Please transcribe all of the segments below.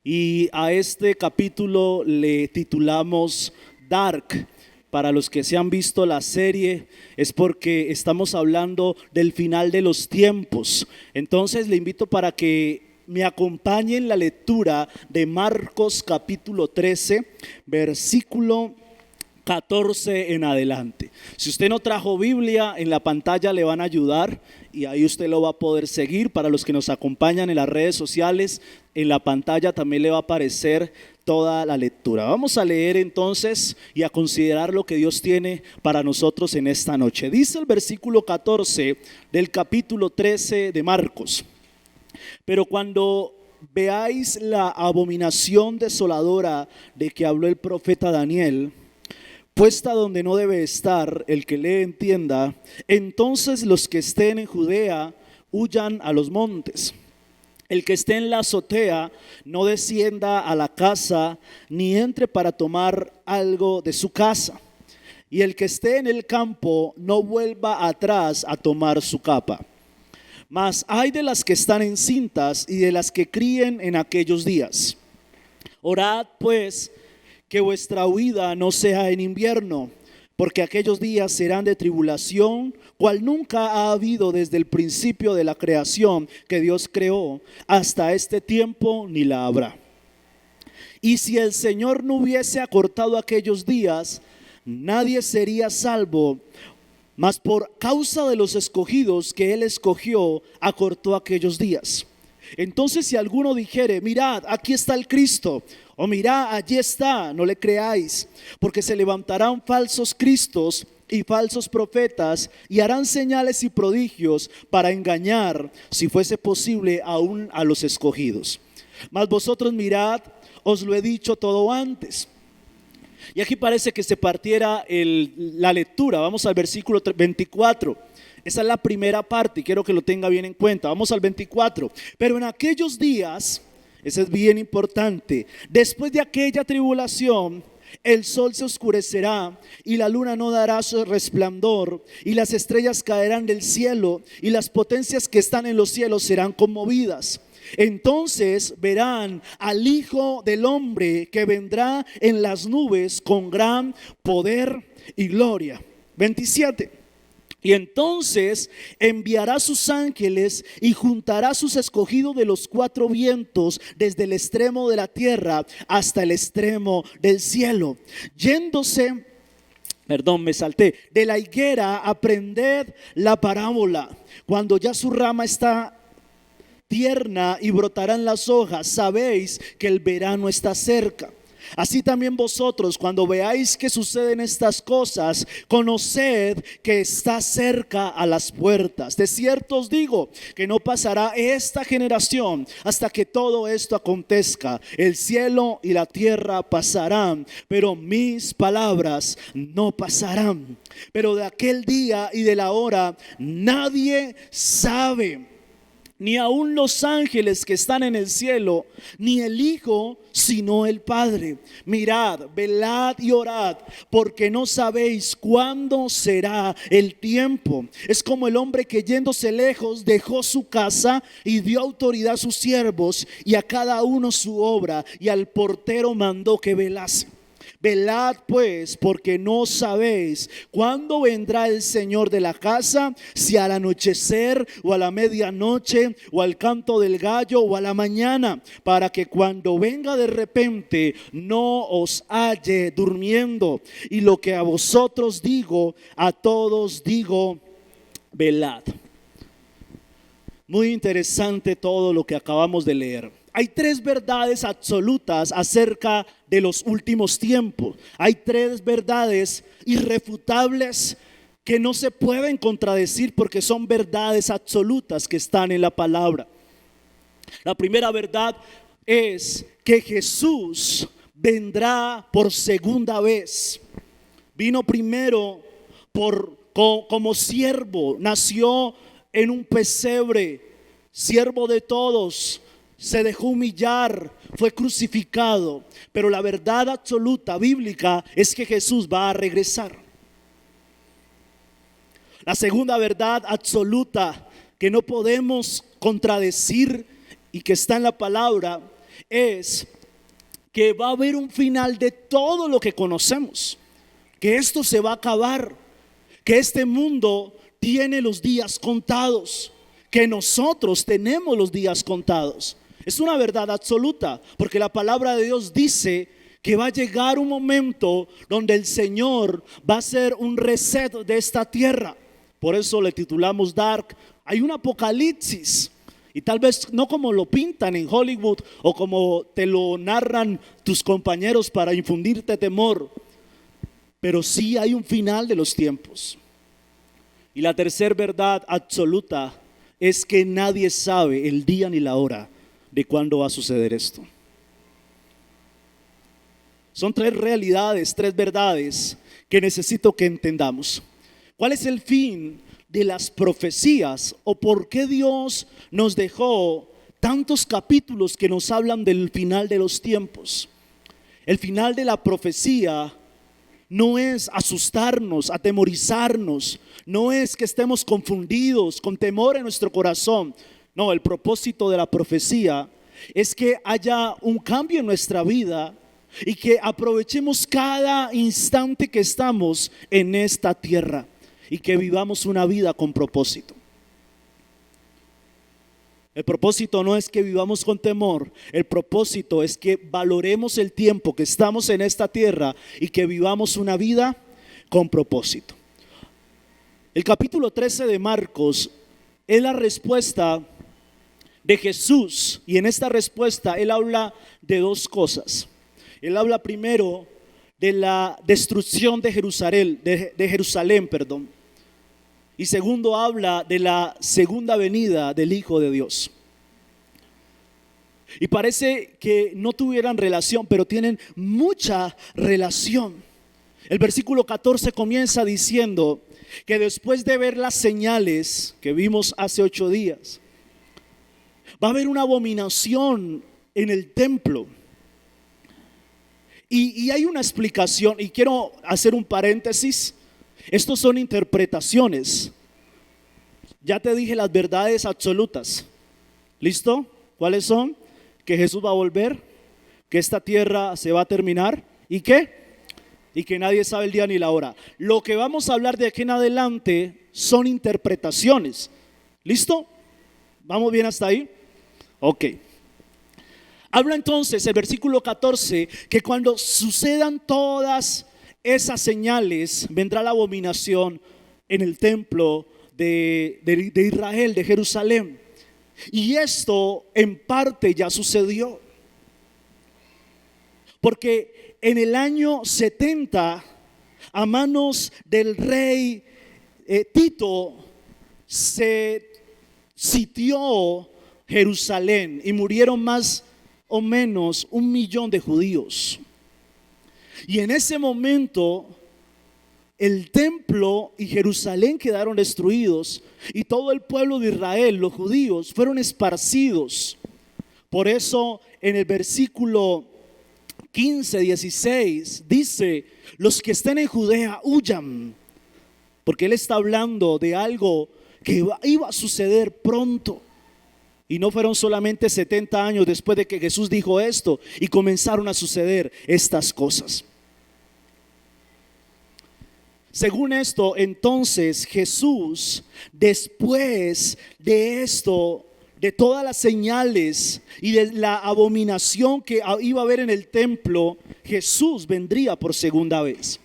Y a este capítulo le titulamos Dark. Para los que se han visto la serie, es porque estamos hablando del final de los tiempos. Entonces le invito para que me acompañe en la lectura de Marcos capítulo 13, versículo 14 en adelante. Si usted no trajo Biblia, en la pantalla le van a ayudar y ahí usted lo va a poder seguir. Para los que nos acompañan en las redes sociales, en la pantalla también le va a aparecer toda la lectura. Vamos a leer entonces y a considerar lo que Dios tiene para nosotros en esta noche. Dice el versículo 14 del capítulo 13 de Marcos: pero cuando veáis la abominación desoladora de que habló el profeta Daniel, puesta donde no debe estar, el que lee entienda, entonces los que estén en Judea huyan a los montes. El que esté en la azotea no descienda a la casa, ni entre para tomar algo de su casa. Y el que esté en el campo no vuelva atrás a tomar su capa. Mas hay de las que están encintas y de las que críen en aquellos días. Orad pues que vuestra huida no sea en invierno, porque aquellos días serán de tribulación, cual nunca ha habido desde el principio de la creación que Dios creó, hasta este tiempo ni la habrá. Y si el Señor no hubiese acortado aquellos días, nadie sería salvo, mas por causa de los escogidos que Él escogió, acortó aquellos días. Entonces si alguno dijere, mirad, aquí está el Cristo, o mirad, allí está, no le creáis, porque se levantarán falsos cristos y falsos profetas, y harán señales y prodigios para engañar, si fuese posible, aún a los escogidos. Mas vosotros mirad, os lo he dicho todo antes. Y aquí parece que se partiera la lectura. Vamos al versículo 24. Esa es la primera parte y quiero que lo tenga bien en cuenta. Vamos al 24. Pero en aquellos días, ese es bien importante, después de aquella tribulación, el sol se oscurecerá y la luna no dará su resplandor y las estrellas caerán del cielo y las potencias que están en los cielos serán conmovidas. Entonces verán al Hijo del Hombre que vendrá en las nubes con gran poder y gloria. 27. Y entonces enviará sus ángeles y juntará a sus escogidos de los cuatro vientos, desde el extremo de la tierra hasta el extremo del cielo. De la higuera aprended la parábola. Cuando ya su rama está tierna y brotarán las hojas, sabéis que el verano está cerca. Así también vosotros, cuando veáis que suceden estas cosas, conoced que está cerca a las puertas. De cierto os digo que no pasará esta generación hasta que todo esto acontezca. El cielo y la tierra pasarán, pero mis palabras no pasarán. Pero de aquel día y de la hora nadie sabe, ni aun los ángeles que están en el cielo, ni el Hijo, sino el Padre. Mirad, velad y orad, porque no sabéis cuándo será el tiempo. Es como el hombre que yéndose lejos dejó su casa y dio autoridad a sus siervos y a cada uno su obra, y al portero mandó que velase. Velad pues, porque no sabéis cuándo vendrá el Señor de la casa, si al anochecer o a la medianoche o al canto del gallo o a la mañana, para que cuando venga de repente no os halle durmiendo. Y lo que a vosotros digo, a todos digo, velad. Muy interesante todo lo que acabamos de leer. Hay tres verdades absolutas acerca de los últimos tiempos. Hay tres verdades irrefutables que no se pueden contradecir porque son verdades absolutas que están en la palabra. La primera verdad es que Jesús vendrá por segunda vez. Vino primero como siervo, nació en un pesebre, siervo de todos. Se dejó humillar, fue crucificado, pero la verdad absoluta bíblica es que Jesús va a regresar. La segunda verdad absoluta que no podemos contradecir y que está en la palabra es que va a haber un final de todo lo que conocemos, que esto se va a acabar, que este mundo tiene los días contados, que nosotros tenemos los días contados. Es una verdad absoluta, porque la palabra de Dios dice que va a llegar un momento donde el Señor va a hacer un reset de esta tierra. Por eso le titulamos Dark. Hay un apocalipsis, y tal vez no como lo pintan en Hollywood o como te lo narran tus compañeros para infundirte temor, pero sí hay un final de los tiempos. Y la tercera verdad absoluta es que nadie sabe el día ni la hora de cuándo va a suceder esto. Son tres realidades, tres verdades que necesito que entendamos. ¿Cuál es el fin de las profecías o por qué Dios nos dejó tantos capítulos que nos hablan del final de los tiempos? El final de la profecía no es asustarnos, atemorizarnos, no es que estemos confundidos con temor en nuestro corazón. No, el propósito de la profecía es que haya un cambio en nuestra vida y que aprovechemos cada instante que estamos en esta tierra y que vivamos una vida con propósito. El propósito no es que vivamos con temor, el propósito es que valoremos el tiempo que estamos en esta tierra y que vivamos una vida con propósito. El capítulo 13 de Marcos es la respuesta de Jesús, y en esta respuesta Él habla de dos cosas. Él habla primero de la destrucción de Jerusalén, y segundo habla de la segunda venida del Hijo de Dios. Y parece que no tuvieran relación, pero tienen mucha relación. El versículo 14 comienza diciendo que después de ver las señales que vimos hace 8 días, va a haber una abominación en el templo. Y hay una explicación, y quiero hacer un paréntesis. Estos son interpretaciones. Ya te dije las verdades absolutas. ¿Listo? ¿Cuáles son? Que Jesús va a volver, que esta tierra se va a terminar, ¿y qué? Y que nadie sabe el día ni la hora. Lo que vamos a hablar de aquí en adelante son interpretaciones. ¿Listo? ¿Vamos bien hasta ahí? Ok. Habla entonces el versículo 14 que cuando sucedan todas esas señales vendrá la abominación en el templo de Israel, de Jerusalén. Y esto en parte ya sucedió, porque en el año 70 a manos del rey Tito se sitió Jerusalén y murieron más o menos 1 millón de judíos. Y en ese momento el templo y Jerusalén quedaron destruidos y todo el pueblo de Israel, los judíos, fueron esparcidos. Por eso en el versículo 15, 16 dice: los que estén en Judea huyan, porque él está hablando de algo que iba a suceder pronto. Y no fueron solamente 70 años después de que Jesús dijo esto y comenzaron a suceder estas cosas. Según esto, entonces Jesús, después de esto, de todas las señales y de la abominación que iba a haber en el templo, Jesús vendría por segunda vez.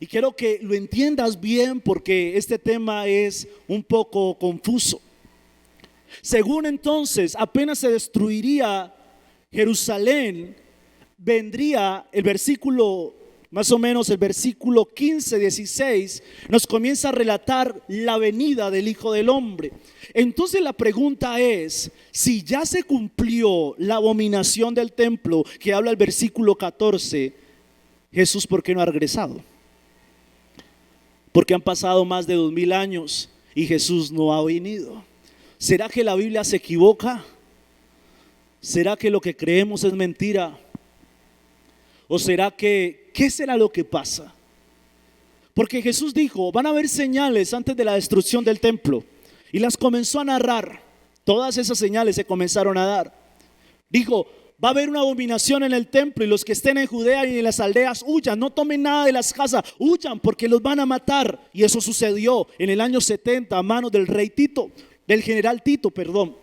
Y quiero que lo entiendas bien porque este tema es un poco confuso. Según entonces, apenas se destruiría Jerusalén, vendría el versículo, más o menos el versículo 15, 16, nos comienza a relatar la venida del Hijo del Hombre. Entonces la pregunta es, si ya se cumplió la abominación del templo que habla el versículo 14, Jesús, ¿por qué no ha regresado? Porque han pasado más de 2000 años y Jesús no ha venido. ¿Será que la Biblia se equivoca? ¿Será que lo que creemos es mentira? ¿O será que, qué será lo que pasa? Porque Jesús dijo, van a haber señales antes de la destrucción del templo. Y las comenzó a narrar. Todas esas señales se comenzaron a dar. Dijo: va a haber una abominación en el templo y los que estén en Judea y en las aldeas huyan, no tomen nada de las casas, huyan porque los van a matar. Y eso sucedió en el año 70 a manos del rey Tito, del general Tito, perdón.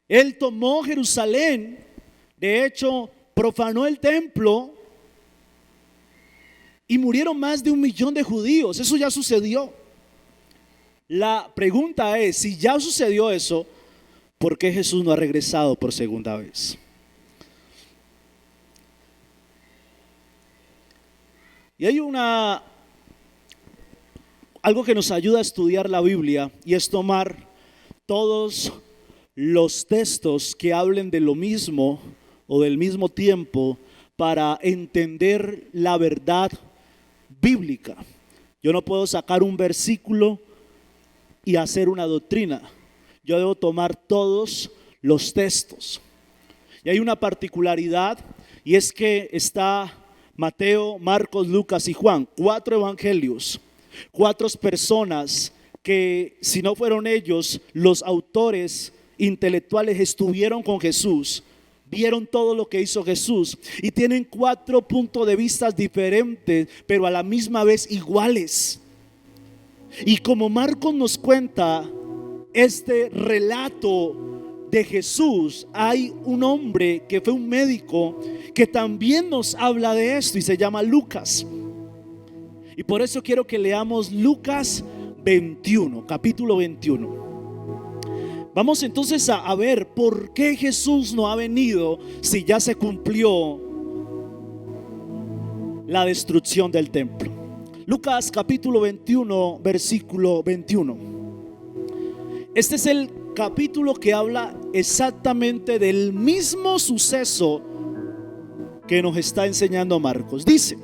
Él tomó Jerusalén, de hecho profanó el templo y murieron más de 1 millón de judíos. Eso ya sucedió. La pregunta es, si ya sucedió eso, ¿por qué Jesús no ha regresado por segunda vez? Y hay algo que nos ayuda a estudiar la Biblia, y es tomar todos los textos que hablen de lo mismo o del mismo tiempo para entender la verdad bíblica. Yo no puedo sacar un versículo y hacer una doctrina. Yo debo tomar todos los textos. Y hay una particularidad, y es que está Mateo, Marcos, Lucas y Juan, 4 evangelios, 4 personas que, si no fueron ellos, los autores intelectuales estuvieron con Jesús, vieron todo lo que hizo Jesús y tienen 4 puntos de vista diferentes, pero a la misma vez iguales. Y como Marcos nos cuenta este relato de Jesús, hay un hombre que fue un médico que también nos habla de esto y se llama Lucas. Y por eso quiero que leamos Lucas 21, capítulo 21. Vamos entonces a ver por qué Jesús no ha venido si ya se cumplió la destrucción del templo. Lucas capítulo 21, versículo 21. Este es el capítulo que habla exactamente del mismo suceso que nos está enseñando Marcos. Dice: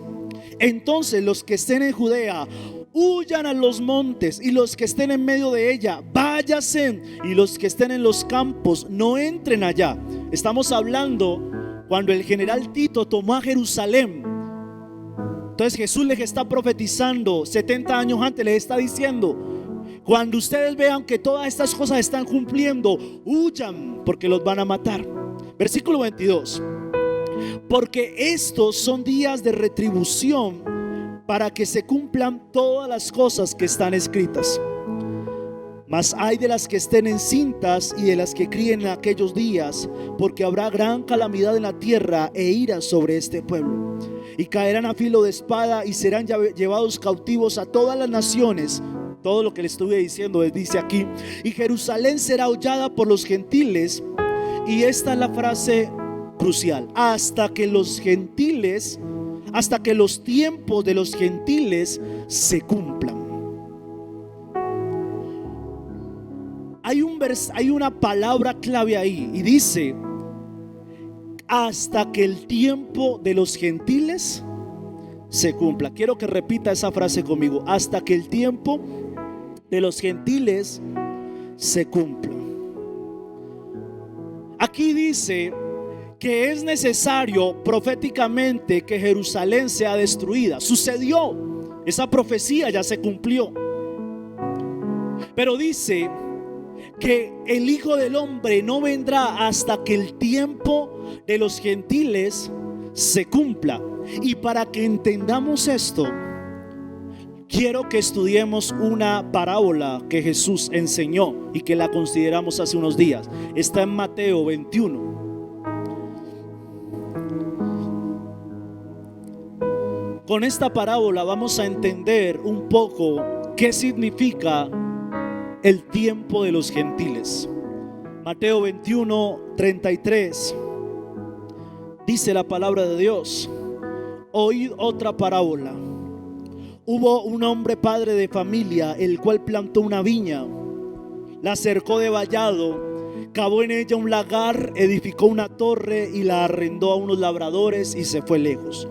entonces los que estén en Judea huyan a los montes, y los que estén en medio de ella váyanse, y los que estén en los campos no entren allá. Estamos hablando cuando el general Tito tomó a Jerusalén. Entonces Jesús les está profetizando 70 años antes, les está diciendo: cuando ustedes vean que todas estas cosas están cumpliendo, huyan porque los van a matar. Versículo 22. Porque estos son días de retribución para que se cumplan todas las cosas que están escritas. Mas hay de las que estén encintas y de las que críen en aquellos días, porque habrá gran calamidad en la tierra e ira sobre este pueblo. Y caerán a filo de espada y serán llevados cautivos a todas las naciones. Todo lo que le estuve diciendo dice aquí: y Jerusalén será hollada por los gentiles. Y esta es la frase crucial: hasta que los gentiles, hasta que los tiempos de los gentiles se cumplan. Hay una palabra clave ahí y dice: hasta que el tiempo de los gentiles se cumpla. Quiero que repita esa frase conmigo: hasta que el tiempo de los gentiles se cumpla. Aquí dice que es necesario proféticamente que Jerusalén sea destruida. Sucedió, esa profecía ya se cumplió. Pero dice que el Hijo del Hombre no vendrá hasta que el tiempo de los gentiles se cumpla. Y para que entendamos esto, quiero que estudiemos una parábola que Jesús enseñó y que la consideramos hace unos días. Está en Mateo 21. Con esta parábola vamos a entender un poco qué significa el tiempo de los gentiles. Mateo 21, 33. Dice la palabra de Dios: oíd otra parábola. Hubo un hombre padre de familia, el cual plantó una viña, la cercó de vallado, cavó en ella un lagar, edificó una torre y la arrendó a unos labradores y se fue lejos.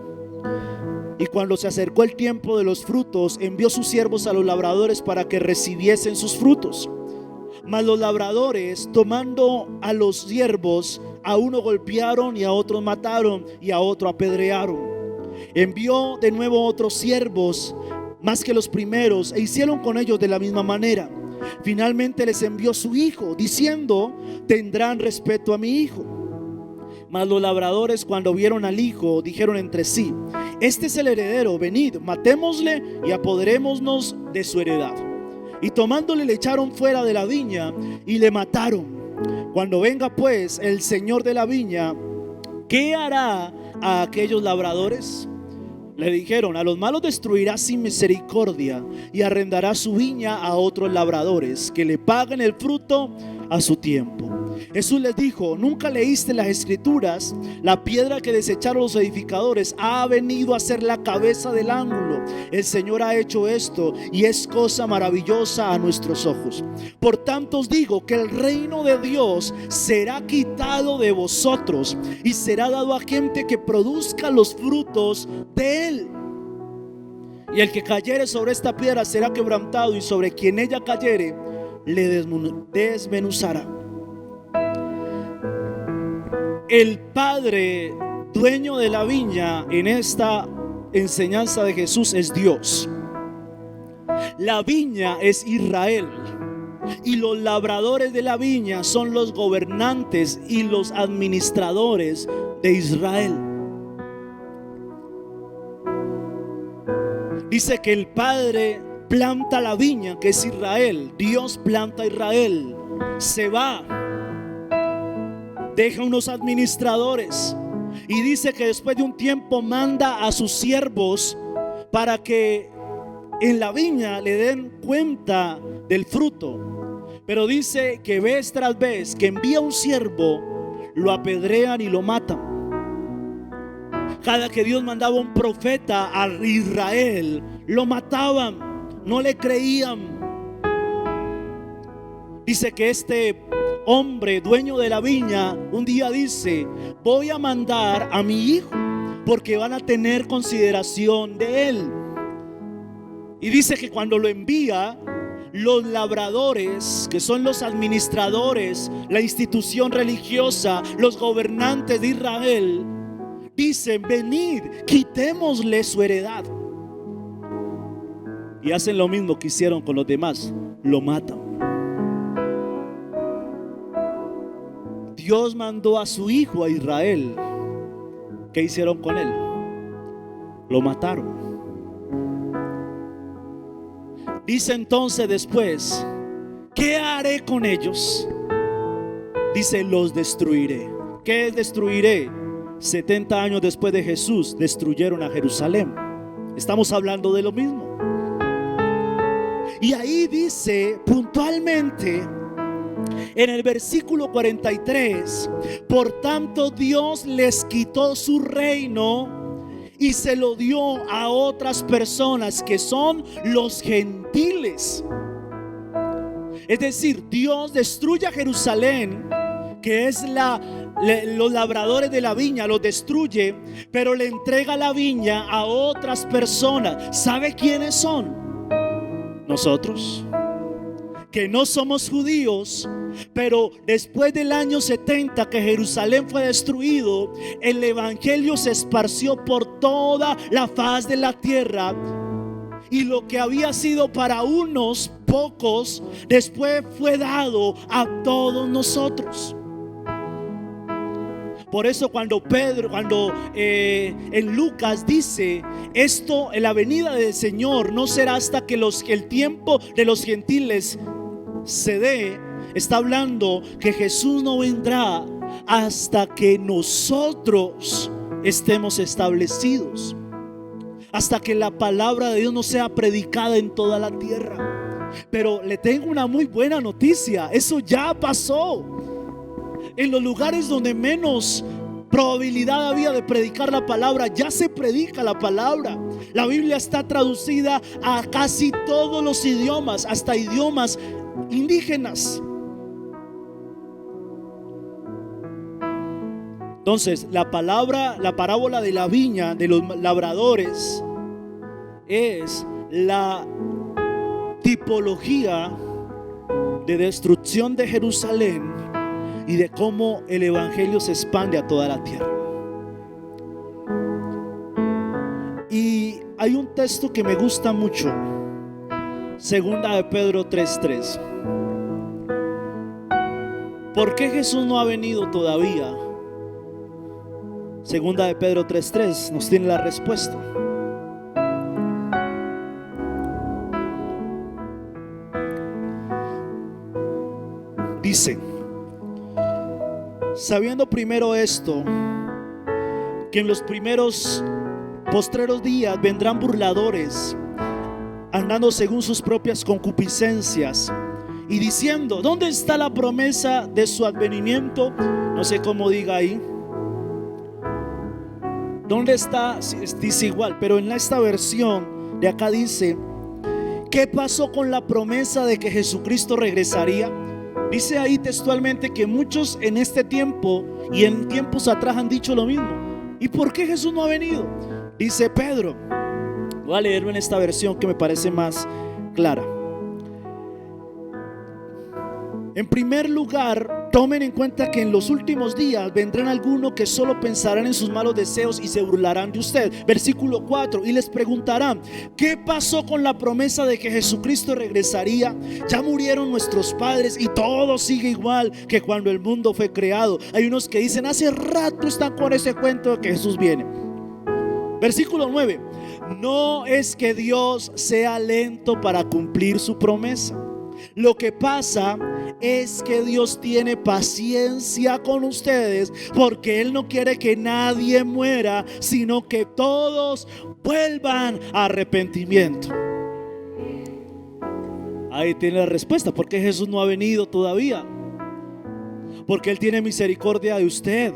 Y cuando se acercó el tiempo de los frutos, envió sus siervos a los labradores para que recibiesen sus frutos. Mas los labradores, tomando a los siervos, a uno golpearon y a otros mataron y a otro apedrearon. Envió de nuevo otros siervos más que los primeros, e hicieron con ellos de la misma manera. Finalmente les envió su hijo, diciendo: tendrán respeto a mi hijo. Mas los labradores, cuando vieron al hijo, dijeron entre sí: este es el heredero, venid, matémosle y apoderémonos de su heredad. Y tomándole le echaron fuera de la viña y le mataron. Cuando venga pues el señor de la viña, ¿qué hará a aquellos labradores? Le dijeron: a los malos destruirá sin misericordia y arrendará su viña a otros labradores que le paguen el fruto a su tiempo. Jesús les dijo: ¿nunca leíste las escrituras? La piedra que desecharon los edificadores ha venido a ser la cabeza del ángulo. El Señor ha hecho esto y es cosa maravillosa a nuestros ojos. Por tanto os digo que el reino de Dios será quitado de vosotros y será dado a gente que produzca los frutos de él. Y el que cayere sobre esta piedra será quebrantado, y sobre quien ella cayere le desmenuzará. El Padre, dueño de la viña, en esta enseñanza de Jesús, es Dios. La viña es Israel, y los labradores de la viña son los gobernantes y los administradores de Israel. Dice que el Padre planta la viña, que es Israel. Dios planta a Israel, se va, deja unos administradores, y dice que después de un tiempo manda a sus siervos para que en la viña le den cuenta del fruto. Pero dice que vez tras vez que envía un siervo, lo apedrean y lo matan. Cada que Dios mandaba un profeta a Israel, lo mataban, no le creían. Dice que este hombre, dueño de la viña, un día dice: voy a mandar a mi hijo porque van a tener consideración de él. Y dice que cuando lo envía, los labradores, que son los administradores, la institución religiosa, los gobernantes de Israel, dicen: venid, quitémosle su heredad. Y hacen lo mismo que hicieron con los demás, lo matan. Dios mandó a su hijo a Israel. ¿Qué hicieron con él? Lo mataron. Dice entonces después: ¿qué haré con ellos? Dice: los destruiré. ¿Qué destruiré? 70 años después de Jesús destruyeron a Jerusalén. Estamos hablando de lo mismo. Y ahí dice puntualmente en el versículo 43: por tanto Dios les quitó su reino y se lo dio a otras personas, que son los gentiles. Es decir, Dios destruye a Jerusalén, que es los labradores de la viña, los destruye, pero le entrega la viña a otras personas. ¿Sabe quiénes son? Nosotros, que no somos judíos, pero después del año 70 que Jerusalén fue destruido, el evangelio se esparció por toda la faz de la tierra, y lo que había sido para unos pocos, después fue dado a todos nosotros. Por eso cuando en Lucas dice esto, en la venida del Señor no será hasta que el tiempo de los gentiles se dé, está hablando que Jesús no vendrá hasta que nosotros estemos establecidos, hasta que la palabra de Dios no sea predicada en toda la tierra. Pero le tengo una muy buena noticia: eso ya pasó. En los lugares donde menos probabilidad había de predicar la palabra, ya se predica la palabra. La Biblia está traducida a casi todos los idiomas, hasta idiomas indígenas. Entonces, la parábola de la viña de los labradores es la tipología de destrucción de Jerusalén y de cómo el evangelio se expande a toda la tierra. Y hay un texto que me gusta mucho, segunda de Pedro 3:3. ¿Por qué Jesús no ha venido todavía? Segunda de Pedro 3:3 nos tiene la respuesta. Dice: sabiendo primero esto, que en los postreros días vendrán burladores, andando según sus propias concupiscencias, y diciendo: ¿dónde está la promesa de su advenimiento? No sé cómo diga ahí. ¿Dónde está? Dice igual, pero en esta versión de acá dice: ¿qué pasó con la promesa de que Jesucristo regresaría? Dice ahí textualmente que muchos en este tiempo y en tiempos atrás han dicho lo mismo. ¿Y por qué Jesús no ha venido? Dice Pedro, voy a leerlo en esta versión que me parece más clara. En primer lugar, tomen en cuenta que en los últimos días vendrán algunos que solo pensarán en sus malos deseos y se burlarán de usted. Versículo 4, y les preguntarán: ¿qué pasó con la promesa de que Jesucristo regresaría? Ya murieron nuestros padres y todo sigue igual que cuando el mundo fue creado. Hay unos que dicen: hace rato están con ese cuento de que Jesús viene. Versículo 9, no es que Dios sea lento para cumplir su promesa. Lo que pasa es que Dios tiene paciencia con ustedes, porque Él no quiere que nadie muera, sino que todos vuelvan a arrepentimiento. Ahí tiene la respuesta. ¿Por qué Jesús no ha venido todavía? Porque Él tiene misericordia de usted,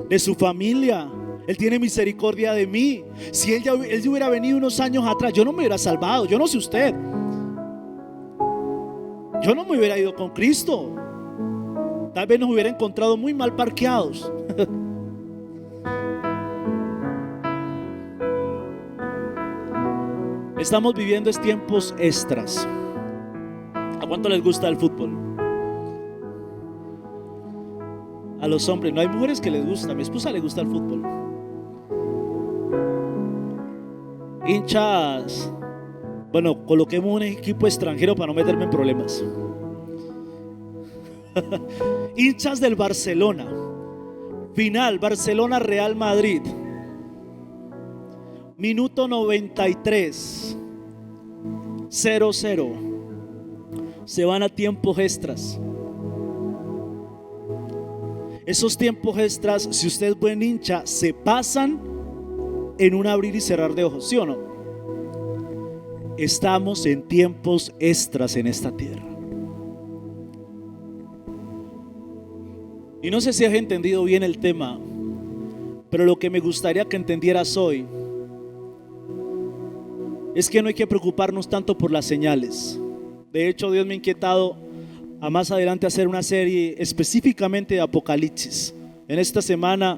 de su familia. Él tiene misericordia de mí. Si Él hubiera venido unos años atrás, yo no me hubiera salvado. Yo no sé usted, yo no me hubiera ido con Cristo. Tal vez nos hubiera encontrado muy mal parqueados. Estamos viviendo tiempos extras. ¿A cuánto les gusta el fútbol? A los hombres, no hay mujeres que les gusta. A mi esposa le gusta el fútbol. Hinchas. Bueno, coloquemos un equipo extranjero para no meterme en problemas. Hinchas del Barcelona. Final, Barcelona Real Madrid. Minuto 93. 0-0. Se van a tiempos extras. Esos tiempos extras, si usted es buen hincha, se pasan en un abrir y cerrar de ojos, ¿sí o no? Estamos en tiempos extras en esta tierra. Y no sé si has entendido bien el tema, pero lo que me gustaría que entendieras hoy es que no hay que preocuparnos tanto por las señales. De hecho, Dios me ha inquietado a más adelante hacer una serie específicamente de Apocalipsis. En esta semana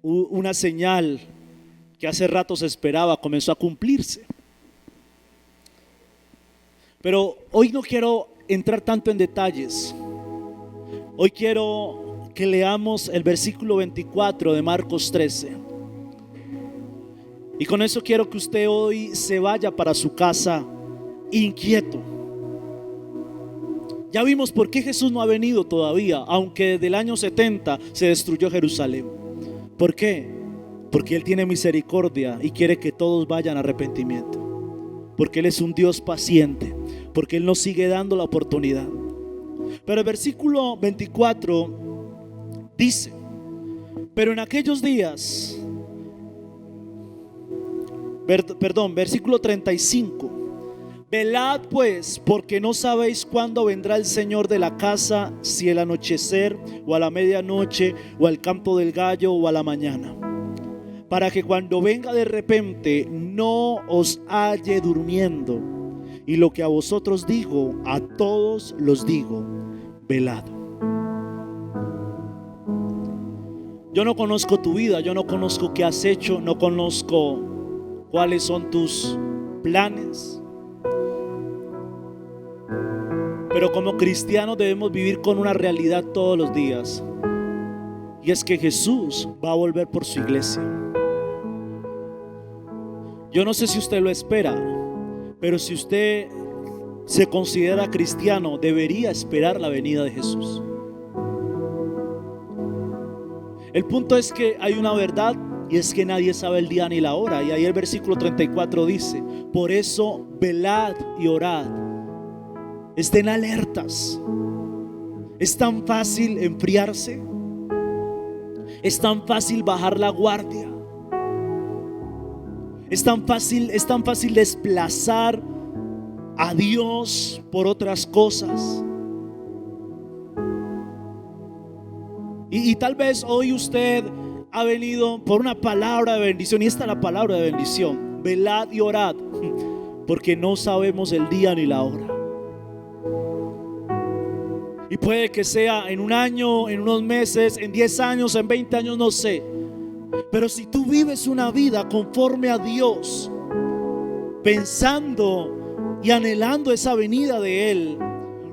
una señal que hace rato se esperaba comenzó a cumplirse. Pero hoy no quiero entrar tanto en detalles. Hoy quiero que leamos el versículo 24 de Marcos 13. Y con eso quiero que usted hoy se vaya para su casa inquieto. Ya vimos por qué Jesús no ha venido todavía, aunque desde el año 70 se destruyó Jerusalén. ¿Por qué? Porque Él tiene misericordia y quiere que todos vayan a arrepentimiento. Porque Él es un Dios paciente, porque Él nos sigue dando la oportunidad. Pero el versículo 24 dice: pero en aquellos días, versículo 35, velad pues, porque no sabéis cuándo vendrá el Señor de la casa, si al anochecer, o a la medianoche, o al canto del gallo, o a la mañana, para que cuando venga de repente no os halle durmiendo. Y lo que a vosotros digo, a todos los digo: velad. Yo no conozco tu vida, yo no conozco qué has hecho, no conozco cuáles son tus planes. Pero como cristianos debemos vivir con una realidad todos los días, y es que Jesús va a volver por su iglesia. Yo no sé si usted lo espera, pero si usted se considera cristiano, debería esperar la venida de Jesús. El punto es que hay una verdad, y es que nadie sabe el día ni la hora. Y ahí el versículo 34 dice: por eso velad y orad, estén alertas. Es tan fácil enfriarse, es tan fácil bajar la guardia, es tan fácil desplazar a Dios por otras cosas. Y tal vez hoy usted ha venido por una palabra de bendición, y esta es la palabra de bendición: velad y orad, porque no sabemos el día ni la hora. Y puede que sea en un año, en unos meses, en 10 años, en 20 años, no sé. Pero si tú vives una vida conforme a Dios, pensando y anhelando esa venida de Él,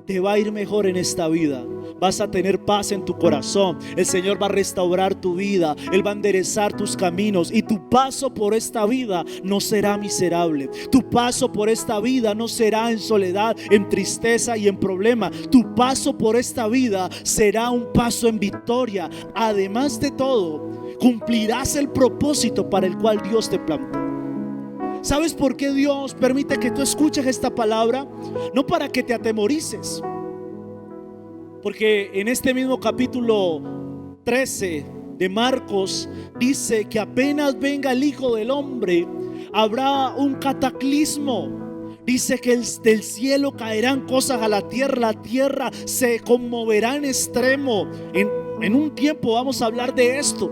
te va a ir mejor en esta vida. Vas a tener paz en tu corazón. El Señor va a restaurar tu vida. Él va a enderezar tus caminos. Y tu paso por esta vida no será miserable. Tu paso por esta vida no será en soledad, en tristeza y en problema. Tu paso por esta vida será un paso en victoria. Además de todo, cumplirás el propósito para el cual Dios te plantó. ¿Sabes por qué Dios permite que tú escuches esta palabra? No para que te atemorices, porque en este mismo capítulo 13 de Marcos dice que apenas venga el Hijo del Hombre, habrá un cataclismo. Dice que del cielo caerán cosas a la tierra se conmoverá en extremo. En un tiempo vamos a hablar de esto.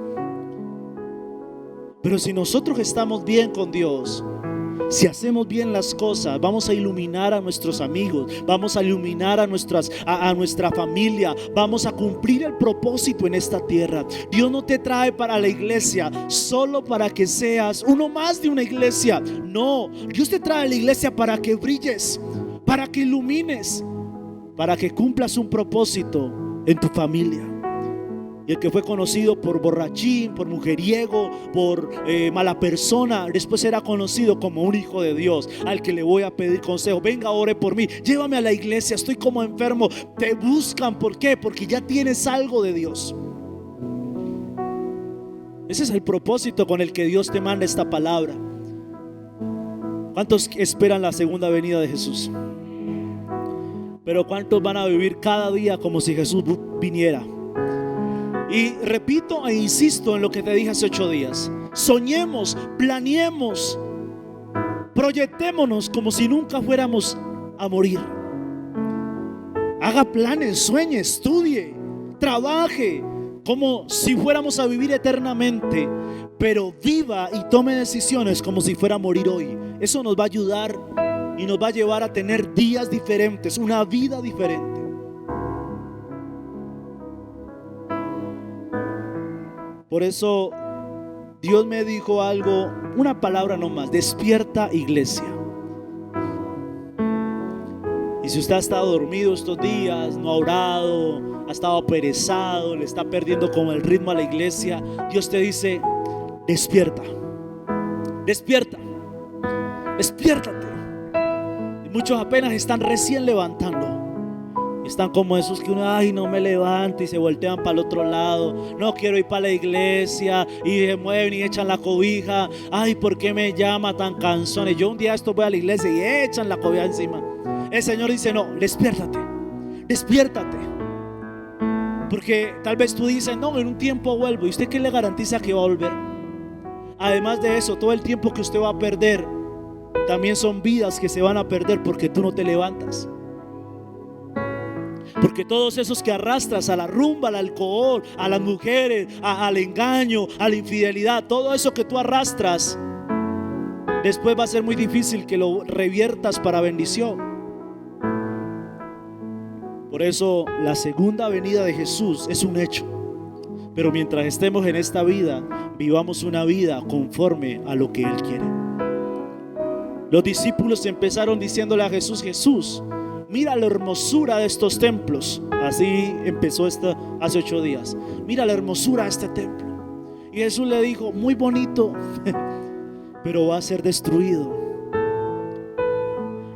Pero si nosotros estamos bien con Dios, si hacemos bien las cosas, vamos a iluminar a nuestros amigos, vamos a iluminar a nuestra familia, vamos a cumplir el propósito en esta tierra. Dios no te trae para la iglesia solo para que seas uno más de una iglesia. No, Dios te trae a la iglesia para que brilles, para que ilumines, para que cumplas un propósito en tu familia. Y el que fue conocido por borrachín, por mujeriego, por mala persona, después era conocido como un hijo de Dios, al que le voy a pedir consejo. Venga, ore por mí, llévame a la iglesia, estoy como enfermo. Te buscan, ¿por qué? Porque ya tienes algo de Dios. Ese es el propósito con el que Dios te manda esta palabra. ¿Cuántos esperan la segunda venida de Jesús? Pero ¿cuántos van a vivir cada día como si Jesús viniera? Y repito e insisto en lo que te dije hace 8 días. Soñemos, planeemos, proyectémonos como si nunca fuéramos a morir. Haga planes, sueñe, estudie, trabaje como si fuéramos a vivir eternamente, pero viva y tome decisiones como si fuera a morir hoy. Eso nos va a ayudar y nos va a llevar a tener días diferentes, una vida diferente. Por eso Dios me dijo algo, una palabra nomás: despierta, iglesia. Y si usted ha estado dormido estos días, no ha orado, ha estado perezado, le está perdiendo como el ritmo a la iglesia, Dios te dice: despierta, despierta, despiértate. Y muchos apenas están recién levantando. Están como esos que uno, ay, no me levanto, y se voltean para el otro lado. No quiero ir para la iglesia, y se mueven y echan la cobija. Ay, ¿por qué me llama tan canzones? Yo un día esto voy a la iglesia y echan la cobija encima. El Señor dice: no, despiértate, despiértate. Porque tal vez tú dices: no, en un tiempo vuelvo. ¿Y usted qué le garantiza que va a volver? Además de eso, todo el tiempo que usted va a perder también son vidas que se van a perder porque tú no te levantas. Porque todos esos que arrastras a la rumba, al alcohol, a las mujeres, al engaño, a la infidelidad, todo eso que tú arrastras, después va a ser muy difícil que lo reviertas para bendición. Por eso la segunda venida de Jesús es un hecho. Pero mientras estemos en esta vida, vivamos una vida conforme a lo que Él quiere. Los discípulos empezaron diciéndole a Jesús: Jesús, mira la hermosura de estos templos. Así empezó esto hace 8 días. Mira la hermosura de este templo. Y Jesús le dijo: muy bonito, pero va a ser destruido.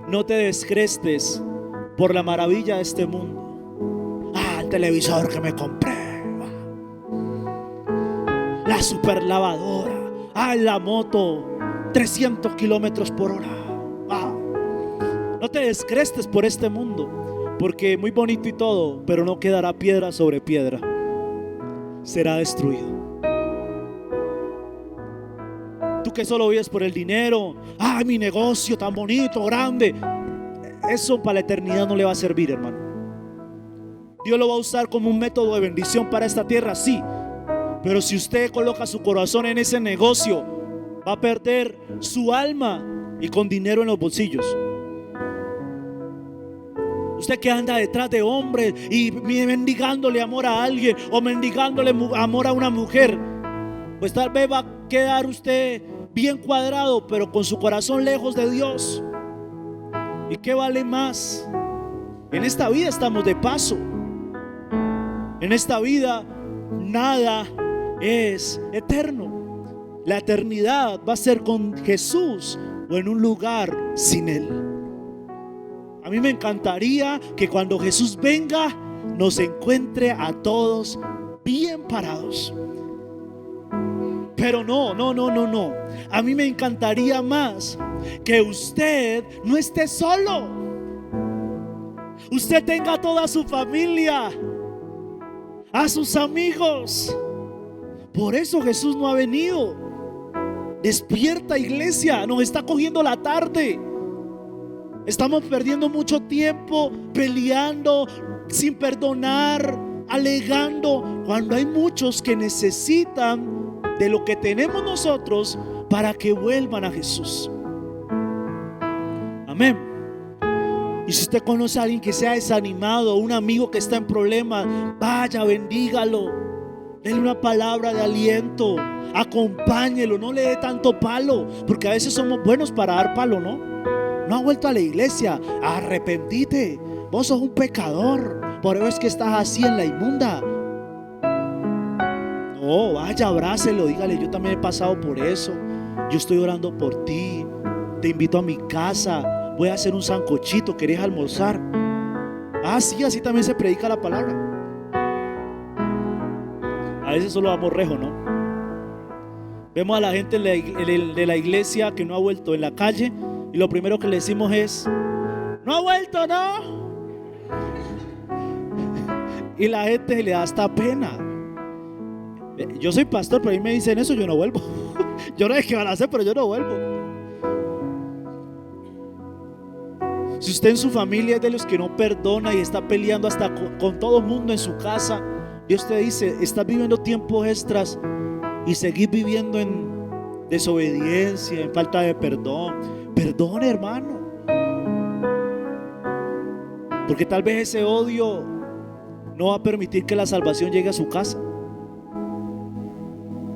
No te descrestes por la maravilla de este mundo. El televisor que me compré. la superlavadora, la moto, 300 kilómetros por hora. No te descrestes por este mundo, porque muy bonito y todo, pero no quedará piedra sobre piedra, será destruido. Tú que solo vives por el dinero, mi negocio tan bonito, grande, eso para la eternidad no le va a servir, hermano. Dios lo va a usar como un método de bendición para esta tierra, sí, pero si usted coloca su corazón en ese negocio, va a perder su alma y con dinero en los bolsillos. Usted que anda detrás de hombres y mendigándole amor a alguien o mendigándole amor a una mujer, pues tal vez va a quedar usted bien cuadrado, pero con su corazón lejos de Dios. ¿Y qué vale más? En esta vida estamos de paso. En esta vida nada es eterno. La eternidad va a ser con Jesús o en un lugar sin Él. A mí me encantaría que cuando Jesús venga nos encuentre a todos bien parados. Pero no. A mí me encantaría más que usted no esté solo. Usted tenga a toda su familia, a sus amigos. Por eso Jesús no ha venido. Despierta, iglesia, nos está cogiendo la tarde. Estamos perdiendo mucho tiempo peleando, sin perdonar, alegando, cuando hay muchos que necesitan de lo que tenemos nosotros para que vuelvan a Jesús. Amén. Y si usted conoce a alguien que sea desanimado, un amigo que está en problemas, vaya, bendígalo, denle una palabra de aliento, acompáñelo, no le dé tanto palo, porque a veces somos buenos para dar palo, ¿no? No ha vuelto a la iglesia, arrepentite, vos sos un pecador, por eso es que estás así en la inmunda. No, vaya, abrácelo, dígale, yo también he pasado por eso, yo estoy orando por ti, te invito a mi casa, voy a hacer un sancochito, ¿querés almorzar? Sí, así también se predica la palabra. A veces solo damos rejo, ¿no? Vemos a la gente de la iglesia que no ha vuelto en la calle y lo primero que le decimos es: no ha vuelto, ¿no? Y la gente le da hasta pena. Yo soy pastor, pero a mí me dicen eso, yo no vuelvo. Yo no sé qué van a hacer, pero yo no vuelvo. Si usted en su familia es de los que no perdona y está peleando hasta con todo el mundo en su casa, Dios te dice: estás viviendo tiempos extras y seguís viviendo en desobediencia, en falta de perdón. Perdone, hermano, porque tal vez ese odio no va a permitir que la salvación llegue a su casa.